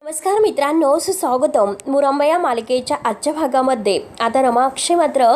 नमस्कार मित्रांनो, सुस्वागतम. मुरंबा या मालिकेच्या आजच्या भागामध्ये आता रमा अक्षय मात्र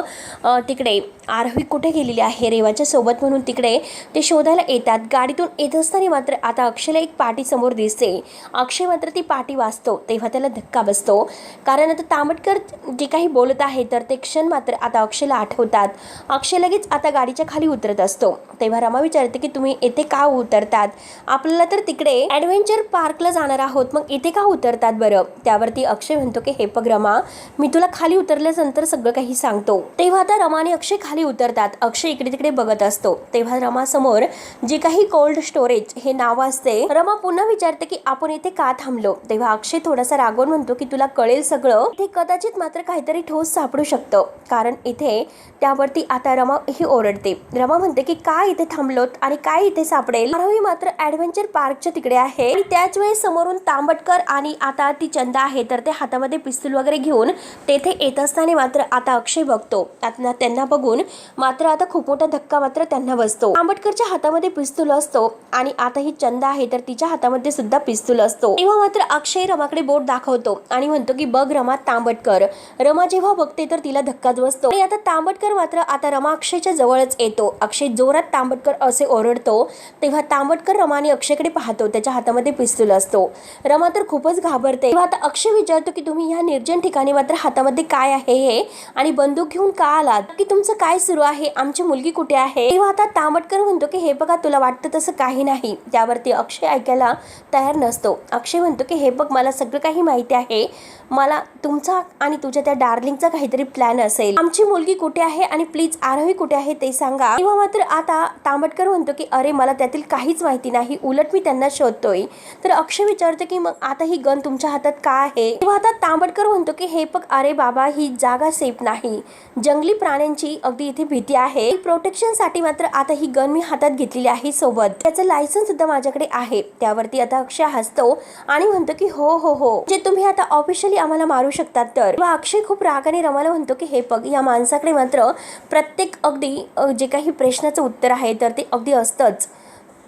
तिकडे आरोही कुठे गेलेली आहे रेवाच्या सोबत म्हणून तिकडे ते शोधायला येतात. गाडीतून येत असताना मात्र आता अक्षयला एक पाटी समोर दिसते. अक्षय मात्र ती पाटी वाचतो तेव्हा त्याला धक्का बसतो, कारण आता तांबटकर जे काही बोलत आहे तर ते क्षण मात्र आता अक्षयला आठवतात. अक्षय लगेच आता गाडीच्या खाली उतरत असतो तेव्हा रमा विचारते की तुम्ही येथे का उतरतात? आपल्याला तर तिकडे ॲडव्हेंचर पार्कला जाणार आहोत, मग इथे का उतरतात बरं? त्यावरती अक्षय म्हणतो की हे बघ रमा, मी तुला खाली उतरल्यानंतर सगळं काही सांगतो. तेव्हा आता रमा आणि अक्षय खाली उतरतात. अक्षय इकडे तिकडे बघत असतो तेव्हा रमा समोर जे काही कोल्ड स्टोरेज हे नाव असते. रमा पुन्हा विचारते की आपण इथे का थांबलो? तेव्हा अक्षय थोडासा रागवून म्हणतो की तुला कळेल सगळं, इथे कदाचित मात्र काहीतरी ठोस सापडू शकतं, कारण इथे. त्यावरती आता रमा ही ओरडते. रमा म्हणते की काय इथे थांबलोत आणि काय इथे सापडेल? आरोही मात्र ॲडव्हेंचर पार्कच्या तिकडे आहे आणि त्याच वेळेस समोरून तांबटकर आणि आता ती चंदा आहे तर ते हातामध्ये पिस्तूल वगैरे घेऊन तेथे येत असताना मात्र आता अक्षय बघतो. आता त्यांना बघून मात्र आता खूप मोठा धक्का मात्र त्यांना बसतो. तांबटकरच्या हातामध्ये पिस्तूल असतो आणि आता ही चंदा आहे तर तिच्या हातामध्ये सुद्धा पिस्तूल असतो. तेव्हा मात्र अक्षय रमाकडे बोट दाखवतो आणि म्हणतो की बघ रमा, तांबटकर. रमा जेव्हा बघते तर तिला धक्काच बसतो आणि आता तांबटकर मात्र आता रमा अक्षयच्या जवळच येतो. अक्षय जोरात तांबटकर असे ओरडतो तेव्हा तांबटकर रमा आणि अक्षयकडे पाहतो. त्याच्या हातामध्ये पिस्तूल असतो. रमा तर खूपच घाबरते. तेव्हा आता अक्षय विचारतो की तुम्ही ह्या निर्जन ठिकाणी मात्र हातामध्ये काय आहे हे आणि बंदूक घेऊन का आलात? की तुमचं काय सुरू आहे? आमची मुलगी कुठे आहे? तेव्हा आता तांबटकर म्हणतो की हे बघा, तुला वाटतं तसं काही नाही. त्यावरती अक्षय ऐकायला तयार नसतो. अक्षय म्हणतो की हे बघ, मला सगळं काही माहिती आहे. मला तुमचा आणि तुझ्या त्या डार्लिंगचा काहीतरी प्लॅन असेल. आमची मुलगी कुठे आहे आणि प्लीज आरोही कुठे आहे ते सांगा. तेव्हा मात्र आता तांबटकर म्हणतो की अरे, मला त्यातील काहीच माहिती नाही, उलट मी त्यांना शोधतोय. तर अक्षय विचारतो की मग आता ही गन तुमच्या हातात का आहे? तेव्हा आता तांबटकर म्हणतो की हे बघ, अरे बाबा, ही जागा सेफ नाही. जंगली प्राण्यांची अगदी इथे भीती आहे. प्रोटेक्शन साठी मात्र आता ही गन मी हातात घेतलेली आहे सोबत. त्याचं लायसन्स सुद्धा माझ्याकडे आहे. त्यावरती आता अक्षय हसतो आणि म्हणतो की हो हो हो, जे तुम्ही आता ऑफिशियली आम्हाला मारू शकतात तर. तेव्हा अक्षय खूप रागाने रमाला म्हणतो की हे बघ, या माणसाकडे मात्र प्रत्येक अगदी जे काही प्रश्नाचं उत्तर आहे तर ते अगदी असतंच.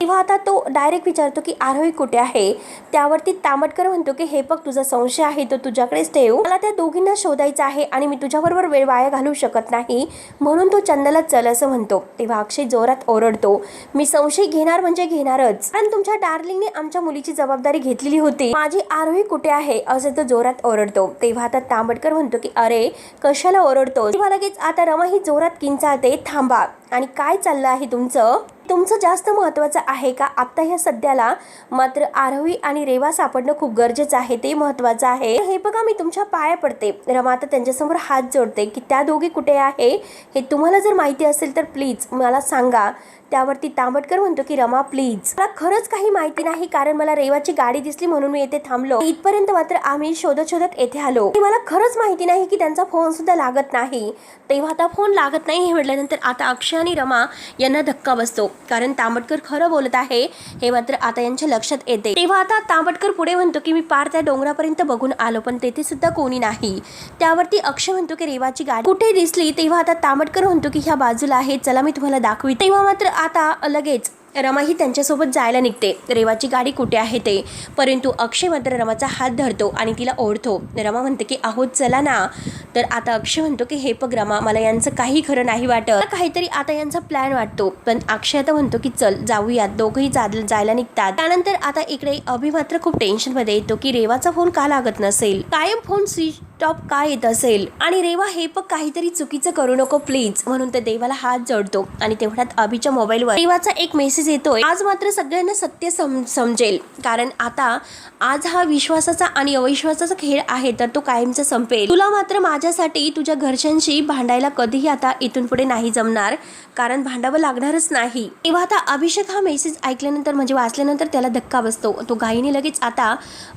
तेव्हा आता तो डायरेक्ट विचारतो की आरोही कुठे आहे? त्यावरती तांबटकर म्हणतो की हे बघ, तुझा संशय आहे तो तुझ्याकडेच ठेव. मला त्या दोघींना शोधायचं आहे आणि मी तुझ्याबरोबर वेळ वाया घालू शकत नाही, म्हणून तो चंदाला चल असं म्हणतो. तेव्हा अक्षय जोरात ओरडतो, मी संशय घेणार म्हणजे घेणारच, कारण तुमच्या डार्लिंगने आमच्या मुलीची जबाबदारी घेतलेली होती. माझी आरोही कुठे आहे असं तो जोरात ओरडतो. तेव्हा आता तांबटकर म्हणतो की अरे, कशाला ओरडतो? तेव्हा लगेच आता रमा ही जोरात किंचाळते, थांबा, आणि काय चाललं आहे तुमचं जास्त महत्त्वाचं आहे का आता ह्या सध्याला? मात्र आरोही आणि रेवा सापडणं खूप गरजेचं आहे, ते महत्त्वाचं आहे. हे बघा, मी तुमच्या पाया पडते. रमा आता त्यांच्यासमोर हात जोडते की त्या दोघी कुठे आहे हे तुम्हाला जर माहिती असेल तर प्लीज मला सांगा. त्यावरती तांबटकर म्हणतो की रमा प्लीज, मला खरंच काही माहिती नाही, कारण मला रेवाची गाडी दिसली म्हणून मी येथे थांबलो. इथपर्यंत मात्र आम्ही शोधत शोधत येथे आलो. मला खरंच माहिती नाही की त्यांचा फोन सुद्धा लागत नाही. तेव्हा आता फोन लागत नाही हे म्हटल्यानंतर आता अक्षय आणि रमा यांना धक्का बसतो, कारण तांबटकर खरं बोलत आहे हे मात्र आता यांच्या लक्षात येते. तेव्हा आता तांबटकर पुढे म्हणतो की मी पार त्या डोंगरापर्यंत बघून आलो पण तेथे सुद्धा कोणी नाही. त्यावरती अक्षय म्हणतो की रेवाची गाडी कुठे दिसली? तेव्हा आता तांबटकर म्हणतो की ह्या बाजूला आहे, चला मी तुम्हाला दाखवी. तेव्हा मात्र आता लगेच रमा ही त्यांच्यासोबत जायला निघते रेवाची गाडी कुठे आहे ते. परंतु अक्षय मात्र रमाचा हात धरतो आणि तिला ओढतो. रमा म्हणते की आहोत चला ना. तर आता अक्षय म्हणतो की हे बघ रमा, मला यांचं काही खरं नाही वाटत, काहीतरी आता यांचा प्लॅन वाटतो. पण अक्षय आता म्हणतो की चल जाऊयात. दोघंही जायला निघतात. त्यानंतर आता इकडे अभि मात्र खूप टेन्शन मध्ये येतो की रेवाचा फोन का लागत नसेल, कायम फोन स्विच ऑफ का येत असेल, आणि रेवा हे बघ, काहीतरी चुकीचं करू नको प्लीज, म्हणून ते देवाला हात जोडतो. आणि तेवढ्यात अभिच्या मोबाईलवर रेवाचा एक मेसेज येतोय, आज मात्र सगळ्यांना सत्य समजेल, कारण आता आज हा विश्वासाचा आणि अविश्वासाचा खेळ आहे तर तो कायमचा संपेल. तुला मात्र माझ्यासाठी तुझ्या घरच्यांशी भांडायला कधीही आता इथून पुढे नाही जमणार, कारण भांडावं लागणारच नाही. तेव्हा आता अभिषेक हा मेसेज ऐकल्यानंतर म्हणजे वाचल्यानंतर त्याला धक्का बसतो. तो घाईने लगेच आता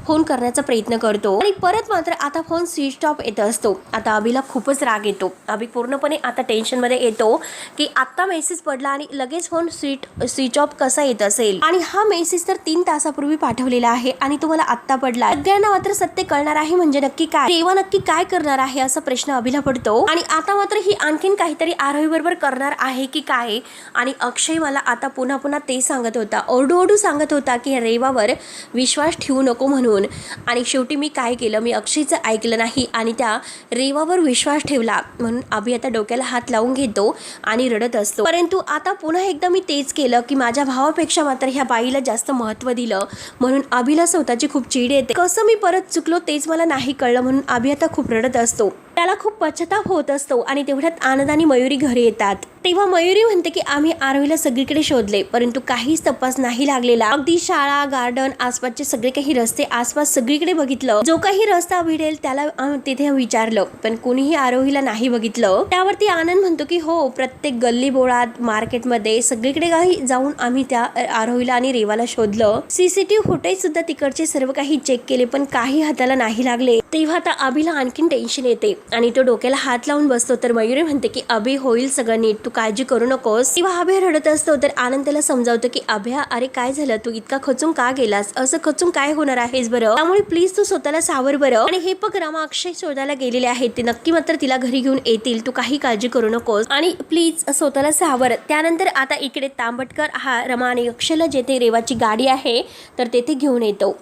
फोन करण्याचा प्रयत्न करतो आणि परत मात्र आता फोन स्विच स्विच ऑफ येत असतो। आता अभिला खूपच राग येतो। अभि पूर्णपणे आता टेन्शनमध्ये येतो की आत्ता मेसेज पडला आणि लगेच फोन स्विच ऑफ कसा येत असेल आणि हा मेसेज तर 3 तासापूर्वी पाठवलेला आहे आणि तुम्हाला आत्ता पडला। सगळ्यांना मात्र सत्य कळणार आहे म्हणजे नक्की काय, रेवा नक्की काय करणार आहे असा प्रश्न अभिला पडतो आणि आता मात्र ही आणखीन काहीतरी आरोही बरोबर करणार आहे की काय। आणि अक्षय मला आता पुन्हा पुन्हा ते सांगत होता, ओरडू सांगत होता की रेवावर विश्वास ठेवू नको म्हणून, आणि शेवटी मी काय केलं, मी अक्षयचं ऐकलं नाही आणि त्या रेवावर विश्वास ठेवला म्हणून अभि आता डोक्याला हात लावून घेतो आणि रडत असतो। परंतु आता पुन्हा एकदा मी तेच केलं की माझ्या भावापेक्षा मात्र ह्या बाईला जास्त महत्त्व दिलं म्हणून अभिला स्वतःची खूप चीड येते। कसं मी परत चुकलो तेच मला नाही कळलं म्हणून अभि आता खूप रडत असतो। त्याला खूप पश्चाताप होत असतो आणि तेवढ्यात आनंद आणि मयुरी घरी येतात। तेव्हा मयुरी म्हणते की आम्ही आरोहीला सगळीकडे शोधले परंतु काहीच तपास नाही लागलेला। अगदी शाळा, गार्डन, आसपासचे सगळे काही रस्ते, आसपास सगळीकडे बघितलं, जो काही रस्ता भिडेल त्याला तिथे विचारलं पण कोणीही आरोहीला नाही बघितलं। त्यावरती आनंद म्हणतो की हो, प्रत्येक गल्ली बोळात, मार्केटमध्ये सगळीकडे काही जाऊन आम्ही त्या आरोहीला आणि रेवाला शोधलं। सीसीटीव्ही फुटेज सुद्धा तिकडचे सर्व काही चेक केले पण काही हाताला नाही लागले। तेव्हा आता अभिला आणखीन टेन्शन येते आणि तो डोक्याला हात लावून बसतो। तर मयुरी म्हणते की अभि, होईल सगळं नीट, तू काळजी करू नकोस। तेव्हा अभय रडत असतो तर आनंद त्याला समजावतो की अभ्या, अरे काय झालं, तू इतका खचून का गेलास, असं खचून काय होणार आहेस बरं, त्यामुळे प्लीज तू स्वतःला सावर बरं। आणि हे बघ, रमा अक्षय शोधायला गेलेले आहेत, ते नक्की मात्र तिला घरी घेऊन येतील, तू काही काळजी करू नकोस आणि प्लीज स्वतःला सावर। त्यानंतर आता इकडे तांबटकर हा रमा आणि अक्षयला जेथे रेवाची गाडी आहे तर तेथे घेऊन येतो।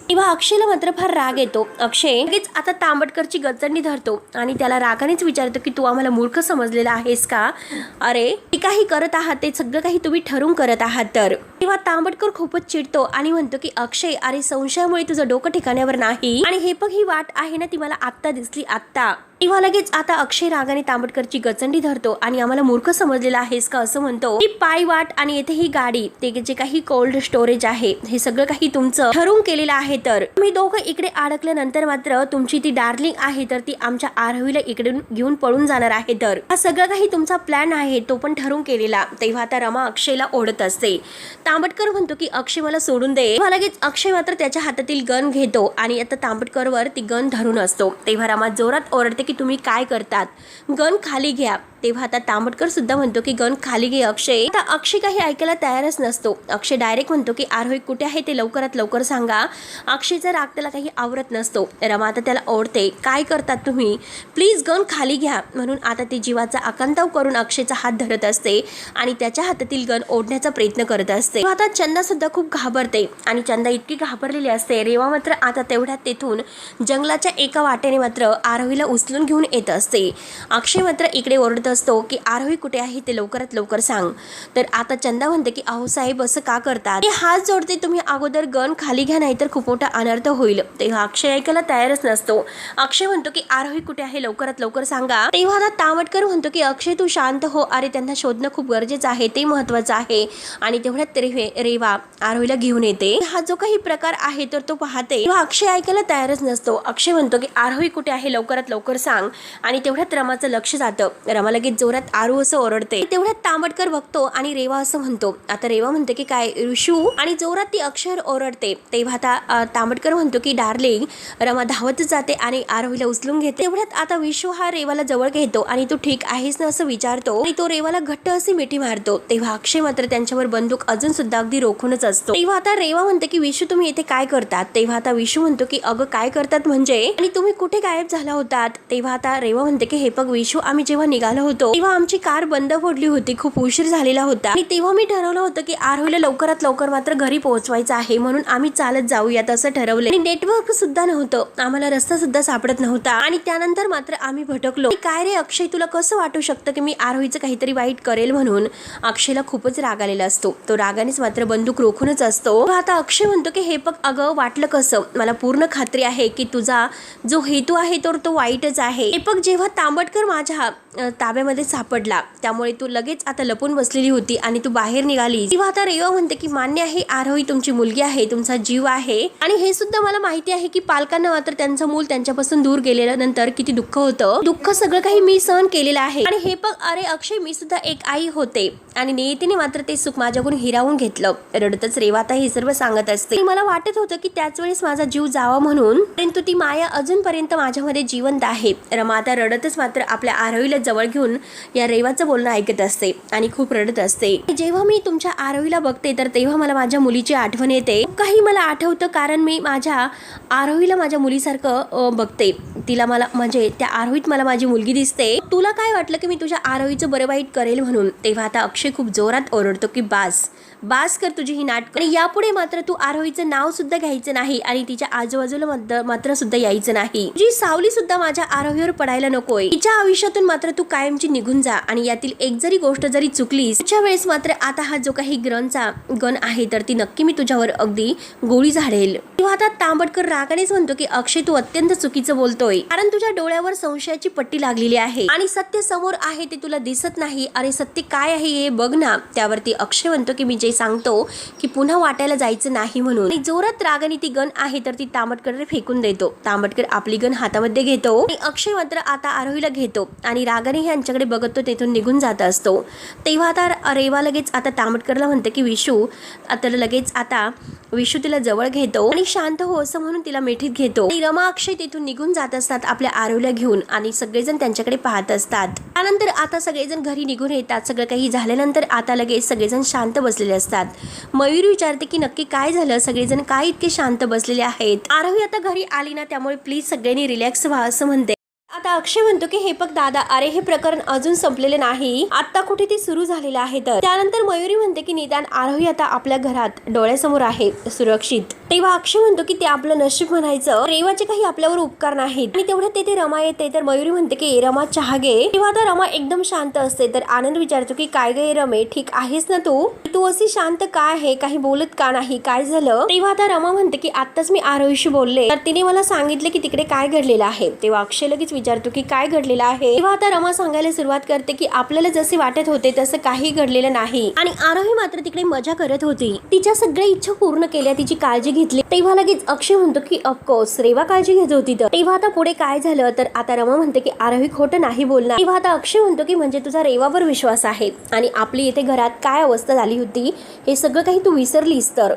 तेव्हा अक्षयला मात्र फार राग येतो। अक्षय लगेच आता तांबटकरची गचंडी धरतो आणि त्याला रागानेच विचारतो की तू आम्हाला मूर्ख समजलेला आहेस का, अरे ते काही करत आहात ते सगळं काही तुम्ही ठरवून करत आहात तर। तेव्हा तांबटकर खूपच चिडतो आणि म्हणतो की अक्षय, अरे संशयामुळे तुझं डोकं ठिकाण्यावर नाही आणि हे बघ, ही वाट आहे ना ती मला आत्ता दिसली, आत्ता। तेव्हा लगेच आता अक्षय रागाने तांबटकरची गचंडी धरतो आणि आम्हाला मूर्ख समजलेला आहेस का असं म्हणतो। ही पाय वाट आणि येथे ही गाडी, ते जे काही कोल्ड स्टोरेज आहे, हे सगळं काही तुमचं ठरवून केलेलं आहे। तर मी दोघं इकडे अडकल्यानंतर मात्र तुमची ती डार्लिंग आहे तर ती आमच्या आरोहीला इकडून घेऊन पळून जाणार आहे। तर हा सगळं काही तुमचा प्लॅन आहे, तो पण ठरवून केलेला। तेव्हा आता रमा अक्षयला ओढत असते। तांबटकर म्हणतो की अक्षय मला सोडून दे। तेव्हा लगेच अक्षय मात्र त्याच्या हातातील गन घेतो आणि आता तांबटकरवर ती गन धरून असतो। तेव्हा रमा जोरात ओरडते की तुम्ही काय करतात, गन खाली घ्या। तेव्हा आता तांबटकर सुद्धा म्हणतो की गन खाली घे अक्षय। आता अक्षय काही ऐकायला तयारच नसतो। अक्षय डायरेक्ट म्हणतो की आरोही कुठे आहे ते लवकरात लवकर सांगा। अक्षयचा राग त्याला काही आवरत नसतो। रमा आता त्याला ओढते, काय करतात तुम्ही, प्लीज गन खाली घ्या म्हणून आता ती जीवाचा आकांताव करून अक्षयचा हात धरत असते आणि त्याच्या हातातील गन ओढण्याचा प्रयत्न करत असते। आता चंदा सुद्धा खूप घाबरते आणि चंदा इतकी घाबरलेली असते। रेवा मात्र आता तेवढ्यात तेथून जंगलाच्या एका वाटेने मात्र आरोहीला उचलून घेऊन येत असते। अक्षय मात्र इकडे ओरडत असतो की आरोही कुठे आहे ते लवकरात लवकर सांग। तर आता चंदा म्हणते की अहो साहेब, असं का करतात, हात जोडते, तुम्ही अगोदर गन खाली घ्या नाहीतर खूप मोठा अनर्थ होईल। तेव्हा अक्षय ऐकायला तयारच नसतो। अक्षय म्हणतो की आरोही कुठे आहे लवकरात लवकर सांगा। तेव्हा आता तांबटकर म्हणतो की अक्षय तू शांत हो, अरे त्यांना शोधणं खूप गरजेचं आहे, ते महत्वाचं आहे। आणि तेवढ्यात रेवा आरोहीला घेऊन येते। हा जो काही प्रकार आहे तर तो पाहते। तेव्हा अक्षय ऐकायला तयारच नसतो। अक्षय म्हणतो की आरोही कुठे आहे लवकरात लवकर सांग आणि तेवढ्यात रमाचं लक्ष जातं। रमा लगेच जोरात आरू असं ओरडते। तेवढ्यात तांबटकर बघतो आणि रेवा असं म्हणतो। आता रेवा म्हणते की काय ऋषू, आणि जोरात ती अक्षर ओरडते। तेव्हा आता तांबटकर म्हणतो की डार्लिंग, रमा धावतच जाते आणि आरोहीला उचलून घेते। तेवढ्यात आता विशू हा रेवाला जवळ घेतो आणि तू ठीक आहेस ना असं विचारतो आणि तो रेवाला घट्ट अशी मिठी मारतो। तेव्हा अक्षय मात्र त्यांच्यावर बंदूक अजून सुद्धा अगदी रोखूनच असतो। तेव्हा आता रेवा म्हणते की विशू तुम्ही इथे काय करतात। तेव्हा आता विशू म्हणतो की अगं काय करतात म्हणजे, आणि तुम्ही कुठे गायब झाला होतात। तेव्हा आता रेवा म्हणते की हे बघ विशू, आम्ही जेव्हा निघालो होतो तेव्हा आमची कार बंद पडली होती, खूप उशीर झालेला होता आणि तेव्हा मी ठरवलं होतं की आरोहीला लवकरात लवकर मात्र घरी पोहोचवायचं आहे म्हणून आम्ही चालत जाऊयात असं ठरवलं। आणि नेटवर्क सुद्धा नव्हतं, आम्हाला रस्ता सुद्धा सापडत नव्हता आणि त्यानंतर मात्र आम्ही भटकलो। काय रे अक्षय, तुला कसं वाटू शकतं की मी आरोहीचं काहीतरी वाईट करेल म्हणून। अक्षयला खूपच राग आलेला असतो, तो रागानेच मात्र बंदूक रोखूनच असतो। आता अक्षय म्हणतो की हे बघ अगं, वाटलं कसं, मला पूर्ण खात्री आहे की तुझा जो हेतू आहे तो वाईटच आहे। हे बघ, जेव्हा तांबटकर माझ्या ताब्यामध्ये सापडला, त्यामुळे तू लगेच आता लपून बसलेली होती आणि तू बाहेर निघाली. तेव्हा आता रेवा म्हणते की मान्य आहे, आरोही तुमची मुलगी आहे, तुमचा जीव आहे आणि हे सुद्धा मला माहिती आहे की पालकांना मात्र त्यांचं मूल त्यांच्यापासून दूर गेल्यानंतर किती दुःख होतं. दुःख सगळं काही मी सहन केलेलं आहे आणि हे बघ अरे अक्षय, मी सुद्धा एक आई होते आणि नियतीने मात्र ते सुख माझ्याकडून हिरावून घेतलं. रडतच रेवा आता हे सर्व सांगत असते. मला वाटत होतं की त्याच वेळेस माझा जीव जावा म्हणून, परंतु ती माया अजूनपर्यंत माझ्यामध्ये जिवंत आहे. रमा आता रडतच मात्र आपल्या आरोहीला जवळ घेऊन या रेवाचं बोलणं ऐकत असते आणि खूप रडत असते. जेव्हा मी तुमच्या आरोहीला बघते तर तेव्हा मला माझ्या मुलीची आठवण येते. काही मला आठवतं कारण मी माझ्या आरोहीला माझ्या मुलीसारखं बघते. तिला मला म्हणजे त्या आरोहीत मला माझी मुलगी दिसते. तुला काय वाटलं की मी तुझ्या आरोहीचं बरं वाईट करेल म्हणून? तेव्हा आता अक्षय खूप जोरात ओरडतो की बास कर तुझी ही नाटक आणि यापुढे मात्र तू आरोहीचं नाव सुद्धा घ्यायचं नाही आणि तिच्या आजूबाजूला मात्र सुद्धा यायचं नाही. तुझी सावली सुद्धा माझ्या आरोहीवर पडायला नकोय. तिच्या आयुष्यातून मात्र तू कायमची निघून जा आणि यातील एक जरी गोष्ट जरी चुकलीस त्याच्या वेळेस मात्र आता हा जो काही गण आहे तर ती नक्की मी तुझ्यावर अगदी गोळी झाडेल. तेव्हा आता तांबडकर रागानेच म्हणतो की अक्षय, तू अत्यंत चुकीचं बोलतोय कारण तुझ्या डोळ्यावर संशयाची पट्टी लागलेली आहे आणि सत्य समोर आहे ते तुला दिसत नाही. अरे सत्य काय आहे हे बघ ना. त्यावरती अक्षय म्हणतो की मी जे सांगतो की पुन्हा वाटायला जायचं नाही म्हणून. आणि जोरात रागाने ती गन आहे तर ती तांबटकर फेकून देतो. तांबटकर आपली गन हातामध्ये घेतो आणि अक्षय मात्र आता आरोहीला घेतो आणि रागाने यांच्याकडे बघत तो तेथून निघून जात असतो. तेव्हा आता रेवा लगेच आता तांबटकरला म्हणते की विशू तिला जवळ घेतो आणि शांत हो असं म्हणून तिला मिठीत घेतो. आणि रमा अक्षय तिथून निघून जात असतात आपल्या आरोहीला घेऊन आणि सगळेजण त्यांच्याकडे पाहत असतात. त्यानंतर आता सगळेजण घरी निघून येतात. सगळं काही झाल्यानंतर आता लगेच सगळेजण शांत बसलेले असतात. मयुरी विचारते की नक्की काय झालं, सगळेजण काय इतके शांत बसलेले आहेत. आरोही आता घरी आली ना, त्यामुळे प्लीज सगळ्यांनी रिलॅक्स व्हा असं म्हणते. आता अक्षय म्हणतो की हे बघ दादा, अरे हे प्रकरण अजून संपलेले नाही, आता कुठे ते सुरू झालेलं आहे. तर त्यानंतर मयुरी म्हणते की निदान आरोही आता आपल्या घरात डोळ्यासमोर आहे सुरक्षित. तेव्हा अक्षय म्हणतो की ते आपलं नशीब म्हणायचं, रेवाचे काही आपल्यावर उपकार नाहीत. आणि तेवढ्यात तेथे रमा येते तर मयुरी म्हणते की रमा चहा घे. तेव्हा आता रमा एकदम शांत असते तर आनंद विचारतो की काय गे रमे, ठीक आहेस ना तू अशी शांत काय आहे, काही बोलत का नाही, काय झालं? तेव्हा आता रमा म्हणते की आत्ताच मी आरोहीशी बोलले तर तिने मला सांगितले की तिकडे काय घडलेलं आहे. तेव्हा अक्षय लगेच विचारतो की काय घडलेलं आहे. तेव्हा आता रमा सांगायला सुरुवात करते की आपल्याला जसे वाटत होते तसं काही घडलेलं नाही आणि आरोही मात्र तिकडे मजा करत होती. तिच्या सगळ्या इच्छा पूर्ण केल्या, तिची काळजी घेतली. तेव्हा लगेच अक्षय म्हणतो की ऑफकोर्स रेवा काळजी घेत होती. तर तेव्हा आता पुढे काय झालं तर आता रमा म्हणते की आरोही खोटं नाही बोलणार. तेव्हा आता अक्षय म्हणतो की म्हणजे तुझा रेवावर विश्वास आहे आणि आपली येथे घरात काय अवस्था झाली होती हे सगळं काही तू विसरलीस. तर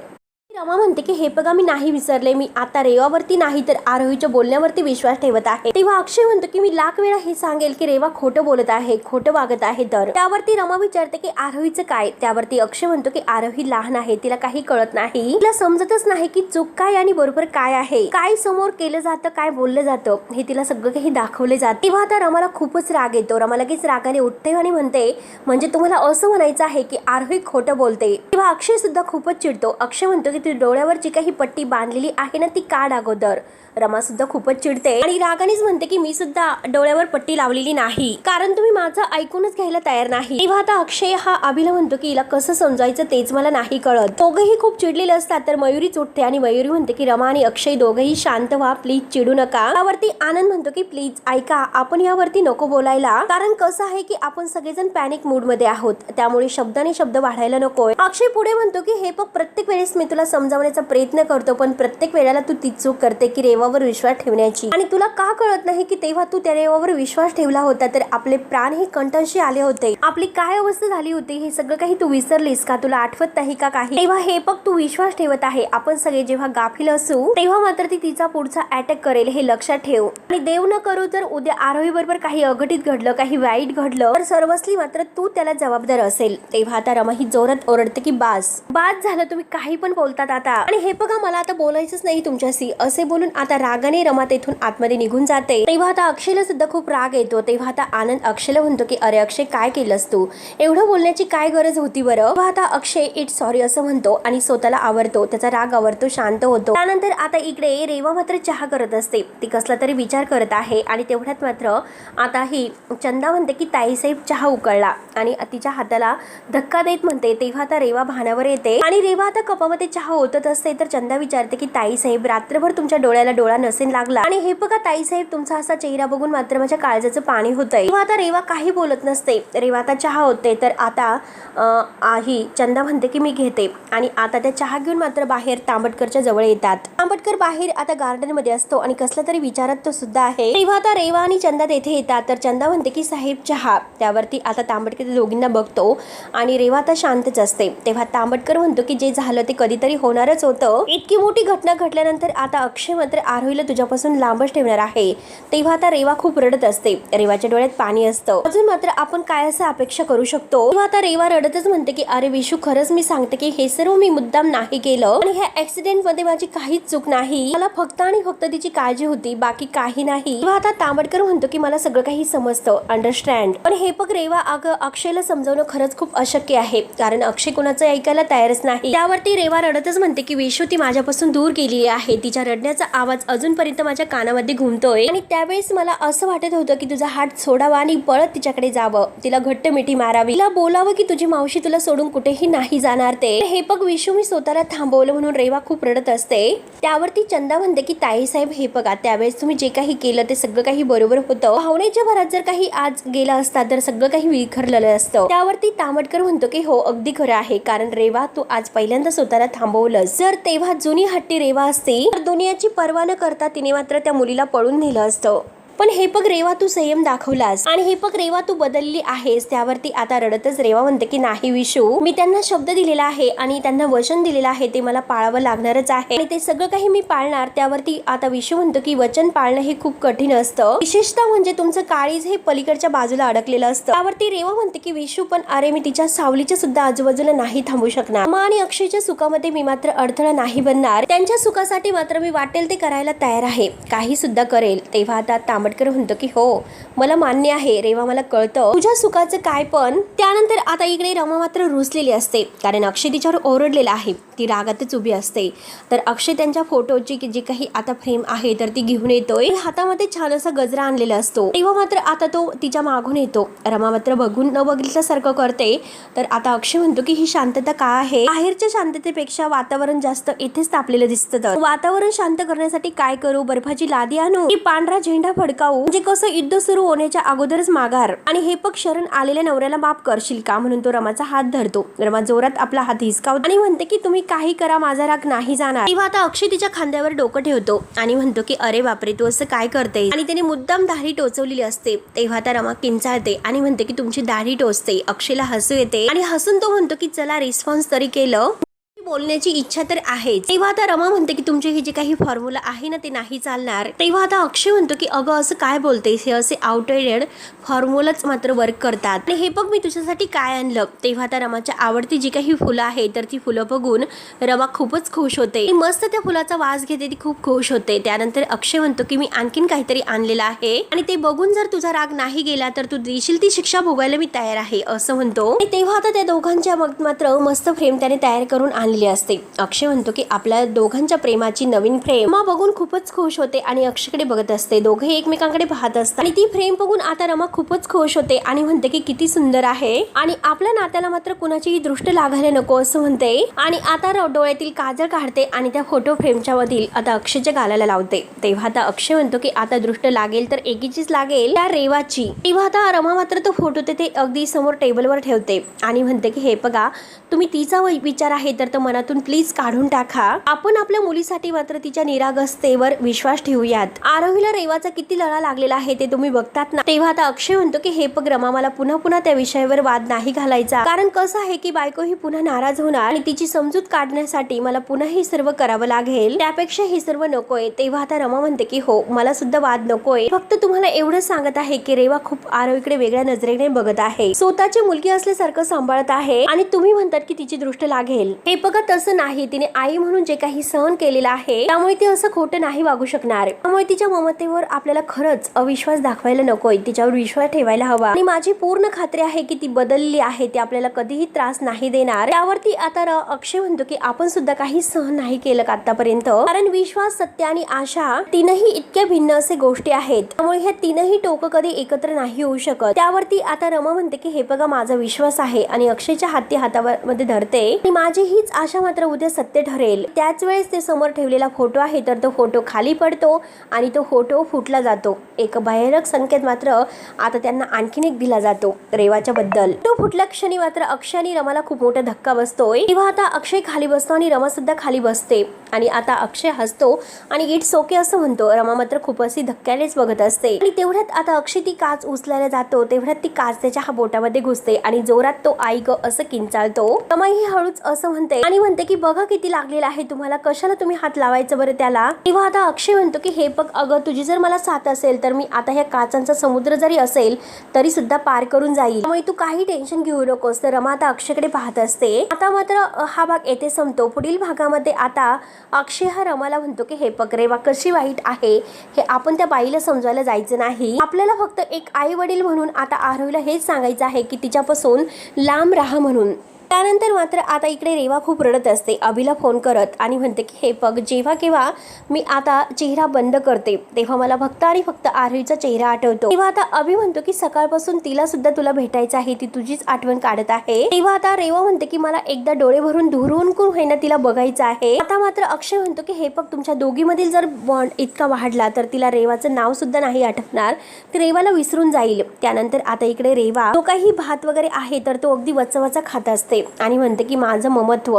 रमा म्हणते की हे बघा, मी नाही विसरले, मी आता रेवावरती नाही तर आरोहीच्या बोलण्यावरती विश्वास ठेवत आहे. तेव्हा अक्षय म्हणतो की मी लाख वेळा हे सांगेल की रेवा खोटं बोलत आहे, खोटं वागत आहे. तर त्यावरती रमा विचारते की आरोहीचं काय. त्यावरती अक्षय म्हणतो की आरोही लहान आहे, तिला काही कळत नाही, तिला समजतच नाही की चूक काय आणि बरोबर काय आहे, काय समोर केलं जातं, काय बोललं जातं हे तिला सगळं काही दाखवले जाते. तेव्हा आता रमाला खूपच राग येतो. रमा लगेच रागाने उठते आणि म्हणते म्हणजे तुम्हाला असं म्हणायचं आहे की आरोही खोटं बोलते. तेव्हा अक्षय सुद्धा खूपच चिडतो. अक्षय म्हणतो की डोळ्यावर जी काही पट्टी बांधलेली आहे ना ती काढ अगोदर. रमा सुद्धा खूपच चिडते आणि रागानेच म्हणते की मी सुद्धा डोळ्यावर पट्टी लावलेली नाही कारण तुम्ही माझं ऐकूनच घ्यायला तयार नाही. तेव्हा आता अक्षय हा अभिला म्हणतो की हिला कसं समजायचं तेच मला नाही कळत. दोघेही खूप चिडलेले असतात तर मयुरी उठते आणि मयुरी म्हणते की रमा आणि अक्षय दोघेही शांत व्हा, प्लीज चिडू नका. त्यावरती आनंद म्हणतो की प्लीज ऐका, आपण यावरती नको बोलायला कारण कसं आहे की आपण सगळेजण पॅनिक मूड मध्ये आहोत, त्यामुळे शब्दाने शब्द वाढायला नकोय. अक्षय पुढे म्हणतो की हे बघ, प्रत्येक वेळेस मी तुला समजावण्याचा प्रयत्न करतो पण प्रत्येक वेळेला तू ती चूक करते की रेवावर विश्वास ठेवण्याची आणि तुला का कळत नाही की तेव्हा तू त्या रेवावर विश्वास ठेवला होता तर आपले प्राण हे कंठाशी आले होते, आपली काय अवस्था झाली होती हे सगळं काही तू विसरलीस का, तुला आठवत नाही का काही. तेव्हा हे बघ, तू विश्वास ठेवत आहे, आपण सगळे जेव्हा गाफील असू तेव्हा मात्र ती तिचा पुढचा अटॅक करेल हे लक्षात ठेव आणि देव न करू तर उद्या आरोही बरोबर काही अघटित घडलं, काही वाईट घडलं तर सर्वस्वी मात्र तू त्याला जबाबदार असेल. तेव्हा आता रमा ही जोरात ओरडते की बास झालं, तुम्ही काही पण बोलतात आता आणि हे बघा मला आता बोलायचंच नाही तुमच्याशी असे बोलून आता रागाने रमा तेथून आतमध्ये निघून जाते. तेव्हा आता अक्षयला सुद्धा खूप राग येतो. तेव्हा आता आनंद अक्षयला म्हणतो की अरे अक्षय, काय केलंस तू, एवढं बोलण्याची काय गरज होती बरं. तेव्हा आता अक्षय इट्स सॉरी असं म्हणतो आणि स्वतःला आवरतो, त्याचा राग आवरतो, शांत होतो. त्यानंतर आता इकडे रेवा मात्र चहा करत असते, ती कसला तरी विचार करत आहे आणि तेवढ्यात मात्र आता ही चंदा म्हणते की ताईसाहेब चहा उकळला आणि तिच्या हाताला धक्का देत म्हणते. तेव्हा आता रेवा भानावर येते आणि रेवा आता कपामध्ये चहा चहा ओतत असते तर चंदा विचारते की ताईसाहेब रात्रभर तुमच्या डोळ्याला डोळा नसेल लागला आणि हे बघा ताईसाहेब तुमचा असा चेहरा बघून मात्र माझ्या काळजाचं पाणी होतंय. तेव्हा आता रेवा काही बोलत नसते. रेवा आता चहा होते तर आता ही चंदा म्हणते की मी घेते आणि आता त्या चहा घेऊन मात्र बाहेर तांबटकरच्या जवळ येतात. तांबटकर बाहेर आता गार्डन मध्ये असतो आणि कसला तरी विचारत तो सुद्धा आहे. तेव्हा आता रेवा आणि चंदा तेथे येतात तर चंदा म्हणते की साहेब चहा. त्यावरती आता तांबटकर दोघींना बघतो आणि रेवा आता शांतच असते. तेव्हा तांबटकर म्हणतो की जे झालं ते कधीतरी होणारच होतं. इतकी मोठी घटना घडल्यानंतर आता अक्षय मात्र आरोहीला तुझ्यापासून लांबच ठेवणार आहे. तेव्हा आता रेवा खूप रडत असते. रेवाच्या डोळ्यात पाणी असतं. अजून मात्र आपण काय असं अपेक्षा करू शकतो. तेव्हा आता रेवा रडतच म्हणते की अरे विशू खरंच मी सांगते की हे सर्व मी मुद्दाम नाही केलं आणि ह्या ऍक्सिडेंट मध्ये माझी काहीच चूक नाही. मला फक्त आणि फक्त तिची काळजी होती बाकी काही नाही. तेव्हा आता तांबटकर म्हणतो की मला सगळं काही समजतं अंडरस्टँड. पण हे बघ रेवा अक्षयला समजावणं खरंच खूप अशक्य आहे कारण अक्षय कोणाचं ऐकायला तयारच नाही. त्यावरती रेवा रडतच म्हणते की विशू ती माझ्यापासून दूर गेली आहे. तिच्या रडण्याचा आवाज अजूनपर्यंत माझ्या कानामध्ये घुमतोय आणि त्यावेळेस मला असं वाटत होतं की तुझा हात सोडावा आणि पळत तिच्याकडे जावं, तिला घट्ट मिठी मारावी, तिला बोलावं की तुझी मावशी तुला सोडून कुठेही नाही जाणार. ते हे बघ विशू मी स्वतःला थांबवलं म्हणून रेवा खूप रडत असते. त्यावरती चंदा म्हणते की ताईसाहेब हे बघा त्यावेळेस तुम्ही जे काही केलं ते सगळं काही बरोबर होतं. भावनेच्या भरात जर काही आज गेला असता तर सगळं काही विखरलेलं असतं. त्यावरती तांबटकर म्हणतो की हो अगदी खरं आहे कारण रेवा तू आज पहिल्यांदा स्वतःला थांबवलंस. जर तेव्हा जुनी हट्टी रेवा असती तर दुनियाची पर्वा न करता तिने मात्र त्या मुलीला पळून नेलं असतं. पण हे बघ रेवा तू संयम दाखवलास आणि हे बघ रेवा तू बदलली आहेस. त्यावरती आता रडतच रेवा म्हणते की नाही विशू मी त्यांना शब्द दिलेला आहे आणि त्यांना वचन दिलेलं आहे ते मला पाळावं लागणारच आहे आणि ते सगळं काही मी पाळणार. त्यावरती आता विशू म्हणतो की वचन पाळणं हे खूप कठीण असतं विशेषतः म्हणजे तुमचं काळीज हे पलीकडच्या बाजूला अडकलेलं असतं. त्यावरती रेवा म्हणते की विशू पण अरे मी तिच्या सावलीच्या सुद्धा आजूबाजूला नाही थांबू शकणार. मा आणि अक्षयच्या सुखामध्ये मी मात्र अडथळा नाही बनणार. त्यांच्या सुखासाठी मात्र मी वाटेल ते करायला तयार आहे, काही सुद्धा करेल. तेव्हा आता तांबटकर म्हणतो की हो मला मान्य आहे रेवा मला कळतं तुझ्या सुखाचं काय. पण त्यानंतर आता इकडे रमा मात्र रुसलेली असते कारण अक्षय तिच्यावर ओरडलेला आहे. ती रागातच उभी असते तर अक्षय त्यांच्या फोटोची जी काही आता फ्रेम आहे तर ती घेऊन येतोय. हातामध्ये छान असा गजरा आणलेला असतो. तेव्हा मात्र आता तो तिच्या मागून येतो. रमा मात्र बघून न बघितल्यासारखं करते. तर आता अक्षय म्हणतो की ही शांतता का आहे. बाहेरच्या शांततेपेक्षा वातावरण जास्त इथेच तापलेलं दिसतं. तर वातावरण शांत करण्यासाठी काय करू, बर्फाची लादी आणू की पांढरा झेंडा फडकावू म्हणजे कसं युद्ध सुरू होण्याच्या अगोदरच माघार. आणि हे पग शरण आलेल्या नवऱ्याला माफ करशील का म्हणून तो रमाचा हात धरतो. रमा जोरात आपला हात हिसकावतो आणि म्हणते की तुम्ही काही करा माझा राग नाही जाणार. तेव्हा आता अक्षय तिच्या खांद्यावर डोकं ठेवतो आणि म्हणतो की अरे बापरे तू असं काय करते आणि त्याने मुद्दाम दाढी टोचवलेली असते. तेव्हा आता रमा किंचाळते आणि म्हणते की तुमची दाढी टोचते. अक्षयला हसू येते आणि हसून तो म्हणतो की चला रिस्पॉन्स तरी केलं, बोलण्याची इच्छा तर आहे. तेव्हा आता रमा म्हणते की तुमचे हे जे काही फॉर्म्युला आहे ना ते नाही चालणार. तेव्हा आता अक्षय म्हणतो की अगं असं काय बोलतेस, हे असे आउटडेटेड फॉर्म्युलाच मात्र वर्क करतात आणि हे बघ मी तुझ्यासाठी काय आणलं. तेव्हा आता रमाच्या आवडती जी काही फुलं आहे तर ती फुलं बघून रमा खूपच खुश होते. मस्त त्या फुलाचा वास घेते, ती खूप खुश होते. त्यानंतर अक्षय म्हणतो की मी आणखीन काहीतरी आणलेलं आहे आणि ते बघून जर तुझा राग नाही गेला तर तू देशील ती शिक्षा भोगायला मी तयार आहे असं म्हणतो. आणि तेव्हा आता त्या दोघांच्या मात्र मस्त फ्रेम त्याने तयार करून असते. अक्षय म्हणतो की आपल्या दोघांच्या प्रेमाची नवीन फ्रेम रमा बघून खूपच खुश होते आणि अक्षयकडे बघत असते. दोघे एकमेकांकडे पाहत असतात आणि ती फ्रेम बघून आता रमा खूपच खुश होते आणि म्हणते की किती सुंदर आहे आणि आपल्या नात्याला मात्र कुणाचीही दृष्ट लागायला नको असं म्हणते. आणि आता डोळ्यातील काजळ काढते आणि त्या फोटो फ्रेमच्या मधील आता अक्षयच्या गालाला लावते. तेव्हा आता अक्षय म्हणतो की आता दृष्ट लागेल तर एकीचीच लागेल, त्या रेवाची. तेव्हा आता रमा मात्र तो फोटो ते अगदी समोर टेबलवर ठेवते आणि म्हणते की हे बघा तुम्ही तिचा विचार आहे तर मनातून प्लीज काढून टाका. आपण आपल्या मुलीसाठी मात्र तिच्या निरागसतेवर विश्वास ठेवूयात. आरोहीला रेवाचा किती लळा लागलेला आहे ते तुम्ही बघतात ना. तेव्हा आता अक्षय म्हणतो की हे बघ रमा मला पुन्हा त्या विषयावर वाद नाही घालायचा, कारण कसं आहे की बायको ही पुन्हा नाराज होणार आणि तिची समजूत काढण्यासाठी मला पुन्हा हे सर्व करावं लागेल, त्यापेक्षा हे सर्व नकोय. तेव्हा आता रमा म्हणते की हो मला सुद्धा वाद नकोय, फक्त तुम्हाला एवढंच सांगत आहे की रेवा खूप आरोहीकडे वेगळ्या नजरेने बघत आहे, स्वतःची मुलगी असल्यासारखं सांभाळत आहे आणि तुम्ही म्हणतात की तिची दृष्ट लागेल. हे बघा तसं नाही, तिने आई म्हणून जे काही सहन केलेलं आहे त्यामुळे ती असं खोटं नाही वागू शकणार. त्यामुळे तिच्या ममतेवर आपल्याला खरंच अविश्वास दाखवायला नकोय, तिच्यावर विश्वास ठेवायला हवा आणि माझी पूर्ण खात्री आहे की ती बदलली आहे, ती आपल्याला कधीही त्रास नाही देणार. त्यावरती आता अक्षय म्हणतो की आपण सुद्धा काही सहन नाही केलं आतापर्यंत, कारण विश्वास, सत्य आणि आशा तीनही इतक्या भिन्न असे गोष्टी आहेत, त्यामुळे ह्या तीनही टोकं कधी एकत्र नाही होऊ शकत. त्यावरती आता रमा म्हणते की हे बघा माझा विश्वास आहे आणि अक्षयच्या हातामध्ये धरते आणि माझी हीच आशा मात्र उद्या सत्य ठरेल। त्याच वेळेस ते समोर ठेवलेला फोटो आहे तर तो फोटो खाली पडतो आणि तो फोटो फुटला जातो। एक भयानक संकेत मात्र आता त्यांना आणखीन एक दिला जातो रेवाच्या बद्दल। तो फुटल्या क्षणी मात्र अक्षय आणि रमाला खूप मोठा धक्का बसतोय। तेव्हा आता अक्षय खाली बसतो आणि रमा सुद्धा खाली बसते आणि आता अक्षय हसतो आणि इट्स ओके असं म्हणतो। रमा मात्र खूप अशी धक्क्यानेच बघत असते आणि तेवढ्यात आता अक्षय ती काच उचलायला जातो। तेवढ्यात ती काच त्याच्या बोटामध्ये घुसते आणि जोरात तो आई ग असं किंचाळतो। रमा ही हळूच असं म्हणते आणि म्हणते की बघा किती लागलेला आहे तुम्हाला, कशाला तुम्ही हात लावायचं बरं त्याला। तेव्हा आता अक्षय म्हणतो की हे बघ अगं, तुझी जर मला साथ असेल तर मी आता ह्या काचांचा समुद्र जरी असेल तरी सुद्धा पार करून जाईल, त्यामुळे तू काही टेन्शन घेऊ नकोस। तर रमा आता अक्षयकडे पाहत असते। आता मात्र हा भाग येथे संपतो। पुढील भागामध्ये आता अक्षय हा रमाला म्हणतो की हे बघ रेवा कशी वाईट आहे हे आपण त्या बाईला समजायला जायचं नाही, आपल्याला फक्त एक आई वडील म्हणून आता आरोहीला हेच सांगायचं आहे की तिच्यापासून लांब राहा म्हणून। त्यानंतर मात्र आता इकडे रेवा खूप रडत असते अभिला फोन करत आणि म्हणते की हे बघ, जेव्हा केव्हा मी आता चेहरा बंद करते तेव्हा मला फक्त आणि फक्त आरोहीचा चेहरा आठवतो। तेव्हा आता अभि म्हणतो की सकाळपासून तिला सुद्धा तुला भेटायचं आहे, ती तुझीच आठवण काढत आहे। तेव्हा आता रेवा म्हणते की मला एकदा डोळे भरून दुरून होईना तिला बघायचं आहे। आता मात्र अक्षय म्हणतो की हे बघ, तुमच्या दोघीमधील जर बॉन्ड इतका वाढला तर तिला रेवाचं नाव सुद्धा नाही आठवणार, ती रेवाला विसरून जाईल। त्यानंतर आता इकडे रेवा जो काही भात वगैरे आहे तर तो अगदी वचवचा खात असते आणि म्हणते की माझं ममत्व,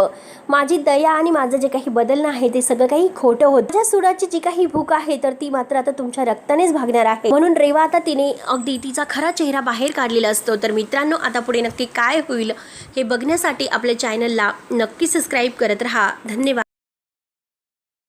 माझी दया आणि माझं जे काही बदलणं आहे ते सगळं काही खोटं होतं। माझ्या सुडाची जी काही भूक आहे तर ती मात्र आता तुमच्या रक्तानेच भागणार आहे। म्हणून रेवा आता तिने अगदी तिचा खरा चेहरा बाहेर काढलेला असतो। तर मित्रांनो, आता पुढे नक्की काय होईल हे बघण्यासाठी आपल्या चॅनलला नक्की सबस्क्राईब करत राहा। धन्यवाद।